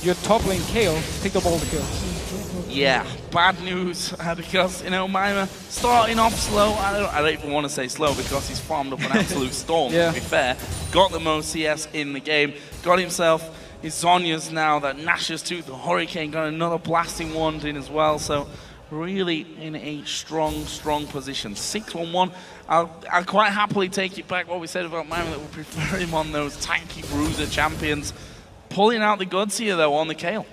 your top lane Kayle picked up all the kills. Yeah, bad news because, you know, Mimer starting off slow. I don't even want to say slow because he's farmed up an absolute storm, to be fair. Got the most CS in the game, got himself his Zhonya's now, that Nash's Tooth, the Hurricane, got another blasting wand in as well, so really in a strong, strong position. 6-1-1. I'll quite happily take it back what we said about Mimer, that we prefer him on those tanky bruiser champions. Pulling out the goods here, though, on the Kayle.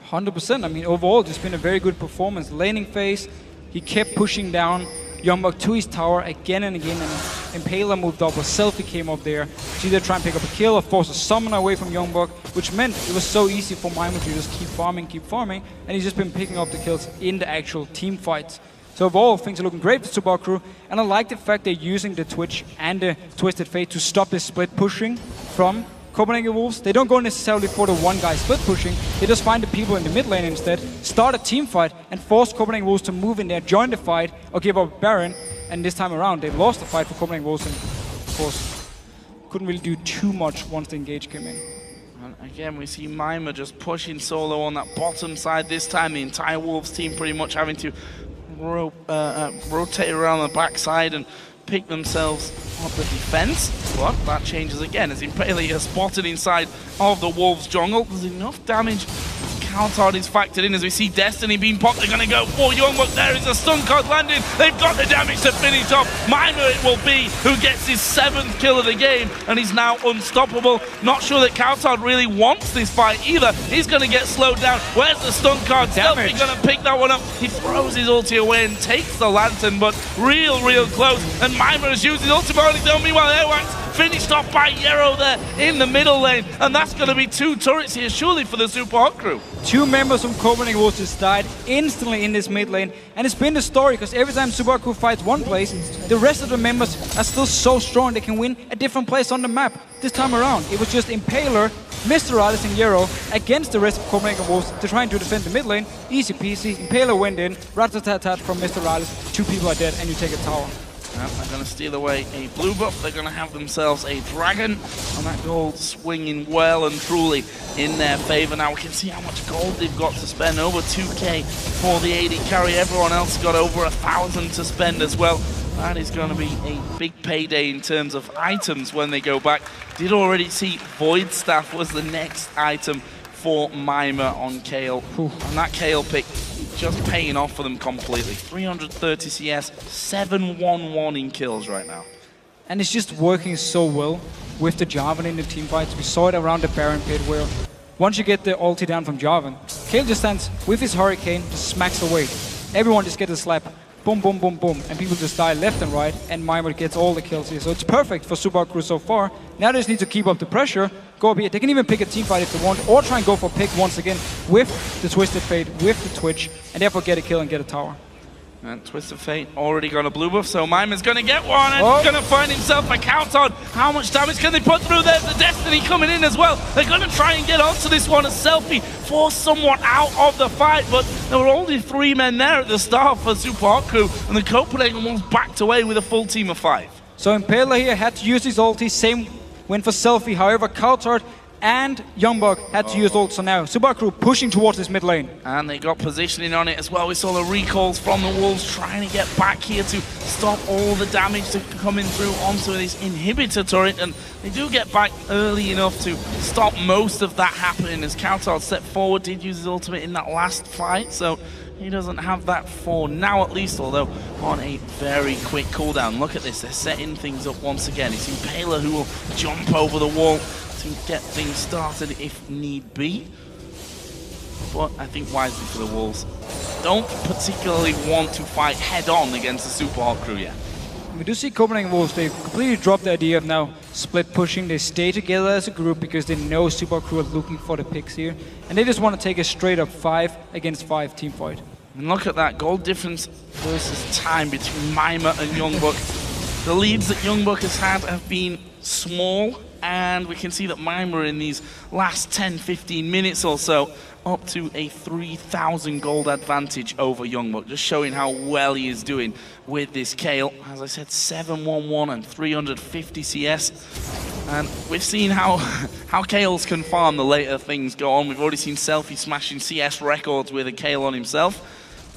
100%. I mean, overall, just been a very good performance. Laning phase, he kept pushing down Youngbuck to his tower again and again, and Impaler moved up, or Selfie came up there to either try and pick up a kill or force a summon away from Youngbuck, which meant it was so easy for Mimer to just keep farming, and he's just been picking up the kills in the actual team fights. So overall, things are looking great for Supa Crew, and I like the fact they're using the Twitch and the Twisted Fate to stop this split pushing from Copenhagen Wolves. They don't go necessarily for the one guy split pushing, they just find the people in the mid lane instead, start a team fight, and force Copenhagen Wolves to move in there, join the fight, or give up Baron. And this time around, they lost the fight for Copenhagen Wolves, and of course, couldn't really do too much once the engage came in. And again, we see Mimer just pushing solo on that bottom side. This time, the entire Wolves team pretty much having to rotate around the backside and pick themselves up the defense, but that changes again as Impaler is spotted inside of the Wolves jungle. There's enough damage. Coulthard is factored in as we see Destiny being popped. They're going to go for Youngbuck. There is a stun card landing. They've got the damage to finish off. Mimer it will be who gets his 7th kill of the game, and he's now unstoppable. Not sure that Coulthard really wants this fight either. He's going to get slowed down. Where's the stun card? Selfie going to pick that one up. He throws his ulti away and takes the lantern, but real close. And Mimer has used his ulti on his own. Meanwhile, Airwax finished off by Yarrow there in the middle lane, and that's going to be 2 turrets here surely for the Supa Crew. 2 members from Copenhagen Wolves just died instantly in this mid lane, and it's been the story because every time Supa Crew fights one place, the rest of the members are still so strong they can win a different place on the map. This time around, it was just Impaler, Mr. Rallis and Yarrow against the rest of Copenhagen Wolves to trying to defend the mid lane. Easy peasy, Impaler went in, rat-tat-tat from Mr. Rallis, 2 people are dead and you take a tower. They're going to steal away a blue buff. They're going to have themselves a dragon, and that gold swinging well and truly in their favor. Now we can see how much gold they've got to spend. Over 2k for the AD carry. Everyone else got over 1,000 to spend as well. That is going to be a big payday in terms of items when they go back. Did already see Void Staff was the next item for Mimer on Kayle. And that Kayle pick just paying off for them completely. 330 CS, 7-1-1 in kills right now. And it's just working so well with the Jarvan in the team fights. We saw it around the Baron pit where once you get the ulti down from Jarvan, Kayle just stands with his Hurricane, just smacks away. Everyone just gets a slap. Boom, boom, boom, boom. And people just die left and right, and Maimer gets all the kills here. So it's perfect for Supa Crew so far. Now they just need to keep up the pressure, go up here. They can even pick a team fight if they want, or try and go for a pick once again with the Twisted Fate, with the Twitch, and therefore get a kill and get a tower. And Twisted Fate already got a blue buff, so Maimer's going to get one, and he's going to find himself a count on. How much damage can they put through? There's the Destiny coming in as well. They're going to try and get onto this one as Selfie forced someone out of the fight, but there were only 3 men there at the start for Supa Crew, and the Copenhagen Wolves backed away with a full team of 5. So Impaler here had to use his ulti, same went for Selfie. However, Coulthard and Youngbuck had to use ult, so now Supa Crew pushing towards this mid lane. And they got positioning on it as well. We saw the recalls from the Wolves trying to get back here to stop all the damage to coming through onto this inhibitor turret, and they do get back early enough to stop most of that happening as Coulthard stepped forward, did use his ultimate in that last fight, so he doesn't have that for now at least, although on a very quick cooldown. Look at this, they're setting things up once again. It's Impaler who will jump over the wall to get things started if need be. But I think wisely for the Wolves, don't particularly want to fight head-on against the Supa Crew yet. We do see Copenhagen Wolves, they've completely dropped the idea of now split pushing. They stay together as a group because they know Supa Crew are looking for the picks here. And they just want to take a straight up 5 against 5 team fight. And look at that, gold difference versus time between Maimer and Youngbuck. The leads that Youngbuck has had have been small, and we can see that Maimer in these last 10-15 minutes or so up to a 3,000 gold advantage over Youngbuck, just showing how well he is doing with this Kayle. As I said, 711 and 350 CS. And we've seen how Kayles can farm the later things go on. We've already seen Selfie smashing CS records with a Kayle on himself.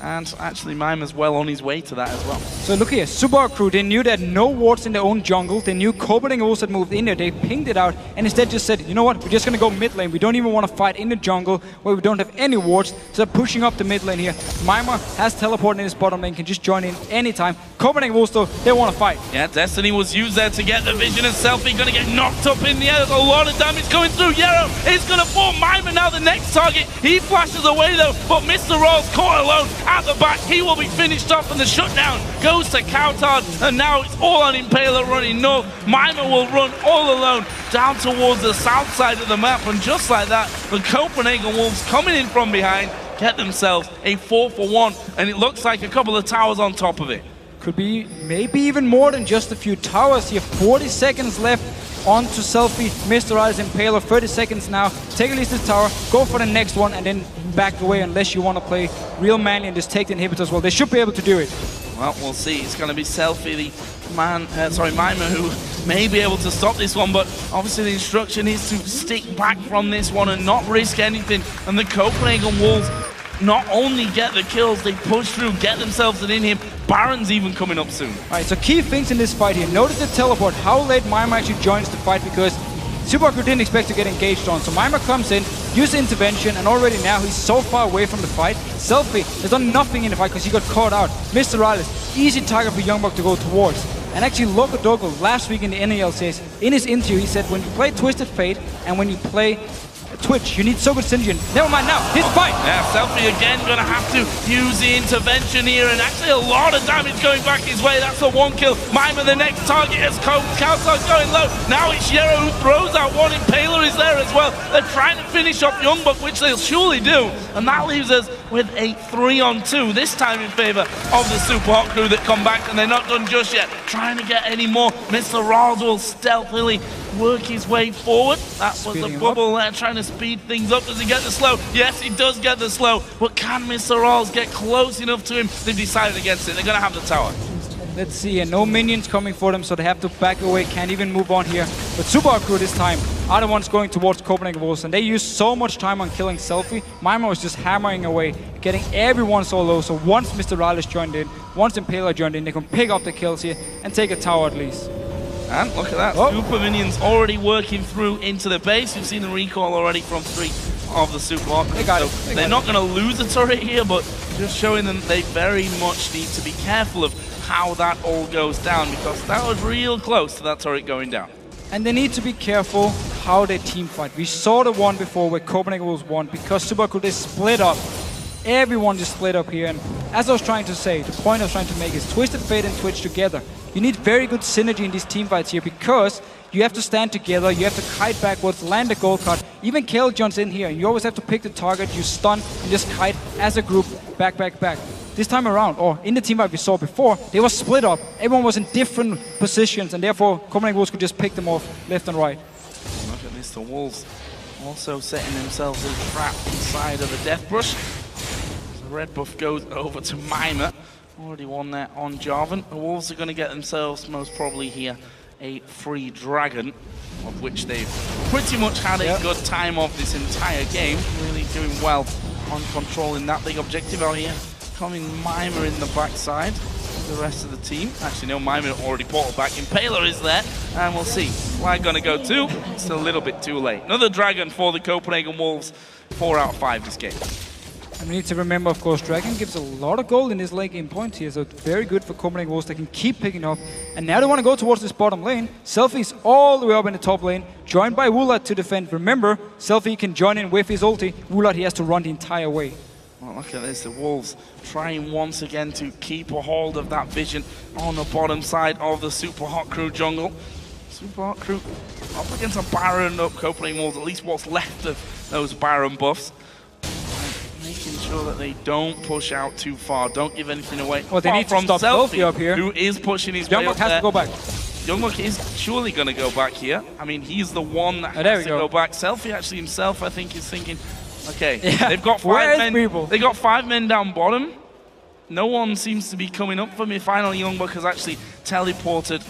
And actually, Maimer's well on his way to that as well. So look here, Supa Crew, they knew that no wards in their own jungle. They knew Copenhagen Wolves had moved in there. They pinged it out and instead just said, you know what, we're just going to go mid lane. We don't even want to fight in the jungle where we don't have any wards. So they're pushing up the mid lane here. Maimer has teleport in his bottom lane, can just join in anytime. Copenhagen Wolves, though, they want to fight. Yeah, Destiny was used there to get the vision, and Selfie going to get knocked up in the air. There's a lot of damage coming through. Yarrow is going to fall. Maimer now the next target. He flashes away, though, but Mr. Rawls caught alone at the back. He will be finished off, and the shutdown goes to Coulthard, and now it's all on Impaler running north. Maimer will run all alone down towards the south side of the map, and just like that, the Copenhagen Wolves coming in from behind get themselves a 4-for-1, and it looks like a couple of towers on top of it. Could be maybe even more than just a few towers here. 40 seconds left on to Selfie, Mr. Rise, Impaler, 30 seconds now. Take at least this tower, go for the next one, and then back away unless you want to play real manly and just take the inhibitor as well. They should be able to do it. Well, we'll see. It's going to be Selfie, the Maimer, who may be able to stop this one, but obviously the instruction is to stick back from this one and not risk anything. And the Copenhagen Wolves not only get the kills, they push through, get themselves an in-him. Baron's even coming up soon. Alright, so key things in this fight here. Notice the teleport, how late Maimer actually joins the fight, because Supa Crew didn't expect to get engaged on. So Maimer comes in, uses intervention, and already now he's so far away from the fight. Selfie has done nothing in the fight because he got caught out. Mr. Riles, easy target for Youngbuck to go towards. And actually, Loco Dogo last week in the LCS, in his interview, he said when you play Twisted Fate and when you play Twitch, you need so good synergy. Never mind now, his fight! Yeah, Selfie again gonna have to use the intervention here, and actually a lot of damage going back his way. That's a 1 kill. Maimer the next target as Coulthard going low. Now it's Yarrow who throws out one. Impaler is there as well. They're trying to finish off Youngbuck, which they'll surely do. And that leaves us with a 3-on-2, this time in favor of the Supa Crew that come back, and they're not done just yet. Trying to get any more. Mr. Rawls will stealthily work his way forward. That was the bubble there, trying to speed things up. Does he get the slow? Yes, he does get the slow. But can Mr. Rawls get close enough to him? They've decided against it. They're going to have the tower. Let's see, and no minions coming for them, so they have to back away, can't even move on here. But Supa Crew this time are the ones going towards Copenhagen Wolves, and they used so much time on killing Selfie. Maimer was just hammering away, getting everyone so low, so once Mr. Riles joined in, once Impaler joined in, they can pick up the kills here and take a tower at least. And look at that, Super minions already working through into the base. We've seen the recall already from 3 of the Super Hot Crew. They got it. They're not going to lose a turret here, but just showing them they very much need to be careful of how that all goes down, because that was real close to that turret going down. And they need to be careful how they team fight. We saw the one before where Copenhagen Wolves won because Supa Crew, they split up. Everyone just split up here, and as I was trying to say, the point I was trying to make is Twisted Fate and Twitch together. You need very good synergy in these team fights here because you have to stand together, you have to kite backwards, land a gold card, even Kale John's in here, and you always have to pick the target, you stun, and just kite as a group, back. This time around, or in the team fight we saw before, they were split up. Everyone was in different positions, and therefore Copenhagen Wolves could just pick them off left and right. Look at this, the Wolves also setting themselves a trap inside of the Death Brush. The red buff goes over to Mimer. Already won there on Jarvan. The Wolves are going to get themselves, most probably here, a free dragon, of which they've pretty much had a good time of this entire game. Really doing well on controlling that big objective out here. Coming Mimer in the backside. The rest of the team. Actually, no, Mimer already portaled back. Impaler is there, and we'll see. Flag gonna go too. It's a little bit too late. Another dragon for the Copenhagen Wolves. 4 out of 5 this game. And we need to remember, of course, Dragon gives a lot of gold in his late game points here, so it's very good for Copenhagen Wolves. They can keep picking up. And now they want to go towards this bottom lane. Selfie's all the way up in the top lane, joined by Wulat to defend. Remember, Selfie can join in with his ulti. Wulat, he has to run the entire way. Well, look at this, the Wolves trying once again to keep a hold of that vision on the bottom side of the Super Hot Crew jungle. Super Hot Crew up against a Baron up Copenhagen Wolves, at least what's left of those Baron buffs. Making sure that they don't push out too far, don't give anything away. Well, they need to stop Selfie up here. Who is pushing his way up has there. to go back. Younglock is surely going to go back here. I mean, he's the one that has to go back. Selfie actually himself, I think, is thinking, okay, they've got 5 men. They got 5 men down bottom. No one seems to be coming up for me. Finally, Youngbuck has actually teleported,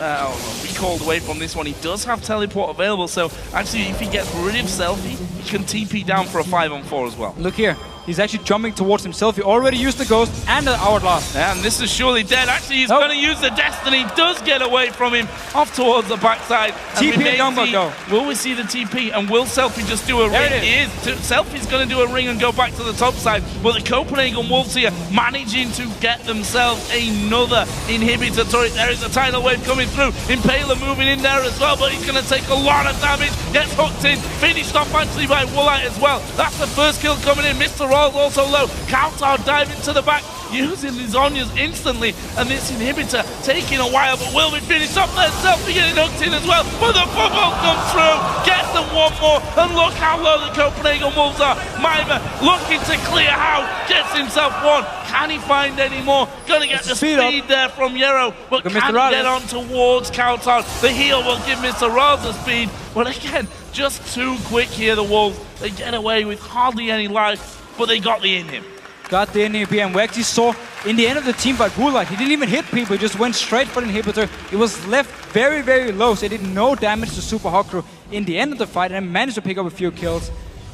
recalled away from this one. He does have teleport available, so actually, if he gets rid of Selfie, he can TP down for a 5-on-4 as well. Look here. He's actually jumping towards himself. He already used the Ghost and the Hourglass. And this is surely dead. Actually, he's going to use the Destiny. Does get away from him off towards the backside. TP and Youngbuck go. Will we see the TP? And will Selfie just do a ring? He is. Selfie's going to do a ring and go back to the top side. But the Copenhagen Wolves here managing to get themselves another inhibitor turret. There is a tidal wave coming through. Impaler moving in there as well, but he's going to take a lot of damage. Gets hooked in. Finished off actually by Woolite as well. That's the first kill coming in. Mr. Roll's also low. Kautar diving to the back, using his Zhonya's instantly, and this inhibitor taking a while, but will be finished up there. Selfie getting hooked in as well, but the bubble comes through, gets them one more, and look how low the Copenhagen Wolves are. Mimer looking to clear out, gets himself one. Can he find any more? Gonna get the speed there from Yero, but can he get on towards Kautar? The heal will give Mr. Raz the speed, but again, just too quick here, the Wolves. They get away with hardly any life, but they got the in him. Got the inhibitor, and we actually saw in the end of the team fight, Wulat, he didn't even hit people, he just went straight for the inhibitor. It was left very, very low, so it did no damage to Super Hot Crew in the end of the fight, and managed to pick up a few kills.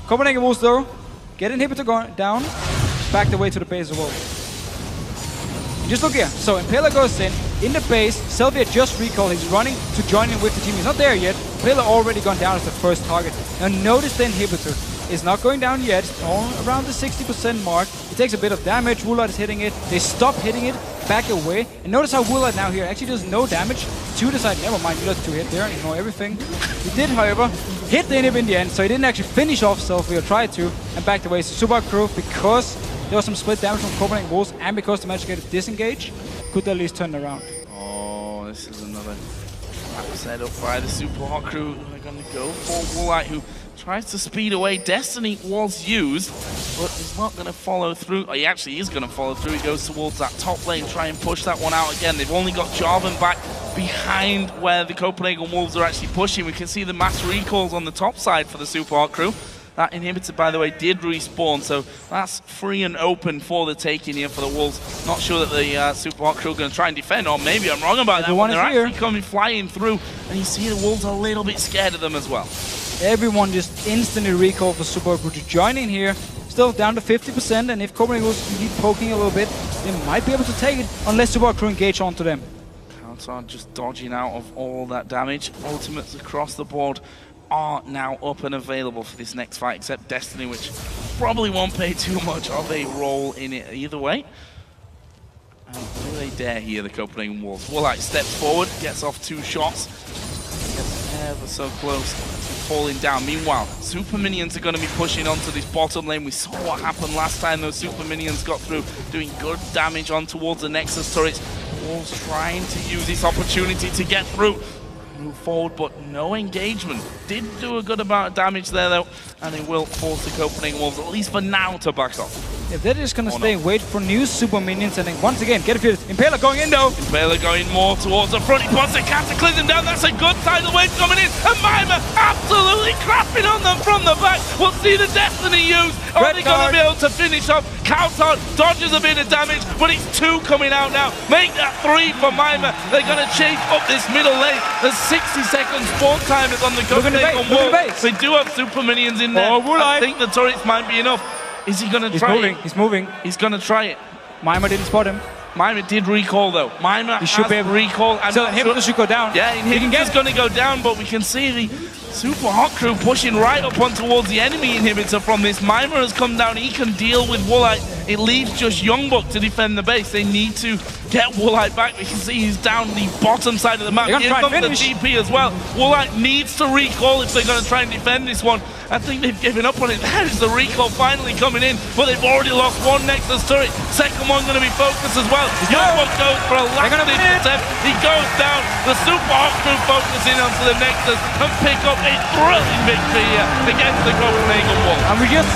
Copenhagen Wolves though, get inhibitor going down, back the way to the base as well. Just look here, so Impaler goes in the base, Selfie just recalled, he's running to join in with the team, he's not there yet. Impaler already gone down as the first target. Now notice the inhibitor is not going down yet, around the 60% mark. It takes a bit of damage, Wulat is hitting it, they stop hitting it, back away, and notice how Wulat now here actually does no damage to the side. Never mind, Wulat 2 hit there, ignore everything. He did, however, hit the inhib in the end, so he didn't actually finish off Selfie or try to, and backed away. So Super Crew, because there was some split damage from Copenhagen Wolves, and because they managed to get a disengage, could at least turn around. Oh, this is another trap set up by the Super Hot Crew. They're going to go for Woolite, who tries to speed away. Destiny was used, but he's not going to follow through. Oh, he actually is going to follow through. He goes towards that top lane, try and push that one out again. They've only got Jarvan back behind where the Copenhagen Wolves are actually pushing. We can see the mass recalls on the top side for the Super Hot Crew. That inhibitor, by the way, did respawn, so that's free and open for the taking here for the Wolves. Not sure that the Super Hot Crew are going to try and defend, or maybe I'm wrong about that one. They're actually coming flying through, and you see the Wolves are a little bit scared of them as well. Everyone just instantly recalled for Super Hot Crew to join in here. Still down to 50%, and if Copenhagen Wolves keep poking a little bit, they might be able to take it, unless Super Hot Crew engage onto them. Kautar just dodging out of all that damage. Ultimates across the board are now up and available for this next fight, except Destiny, which probably won't play too much of a role in it either way. Do they dare here, the Copenhagen Wolves? Woolite steps forward, gets off 2 shots, gets ever so close to falling down. Meanwhile, Super Minions are going to be pushing onto this bottom lane. We saw what happened last time those Super Minions got through, doing good damage on towards the Nexus turrets. Wolves trying to use this opportunity to get through. Move forward, but no engagement. Did do a good amount of damage there, though, and it will force the Copenhagen Wolves, at least for now, to back off. Yeah, they're just gonna stay, wait for new Super Minions, and then once again, get a feel. Impaler going in, though. Impaler going more towards the front. He wants a Cataclysm down. That's a good tidal wave coming in. And Mima absolutely crapping on them from the back. We'll see the Destiny use. Are they going to be able to finish off? Countdown dodges a bit of damage, but it's 2 coming out now. Make that 3 for Mima. They're going to chase up this middle lane. There's 60 seconds spawn time is on the Copenhagen Wolves. They do have Super Minions in there. I think the turrets might be enough. Is he going to try it? He's moving. He's going to try it. Mima didn't spot him. Mima did recall though. Mima should be able to recall. So Inhibitor should go down. Yeah, Inhibitor's going to go down, but we can see the Super Hot Crew pushing right up on towards the enemy Inhibitor from this. Mima has come down. He can deal with Woolite. It leaves just Youngbuck to defend the base. They need to get Woolite back. We can see he's down the bottom side of the map. Here comes the TP as well. Woolite needs to recall if they're going to try and defend this one. I think they've given up on it. There's the recall finally coming in, but they've already lost 1 Nexus turret. Second one going to be focused as well. Youngbuck goes for a last-ditch attempt. He goes down. The Super Hot Crew focusing onto the Nexus and pick up a thrilling victory here against the Copenhagen Wolves. And we just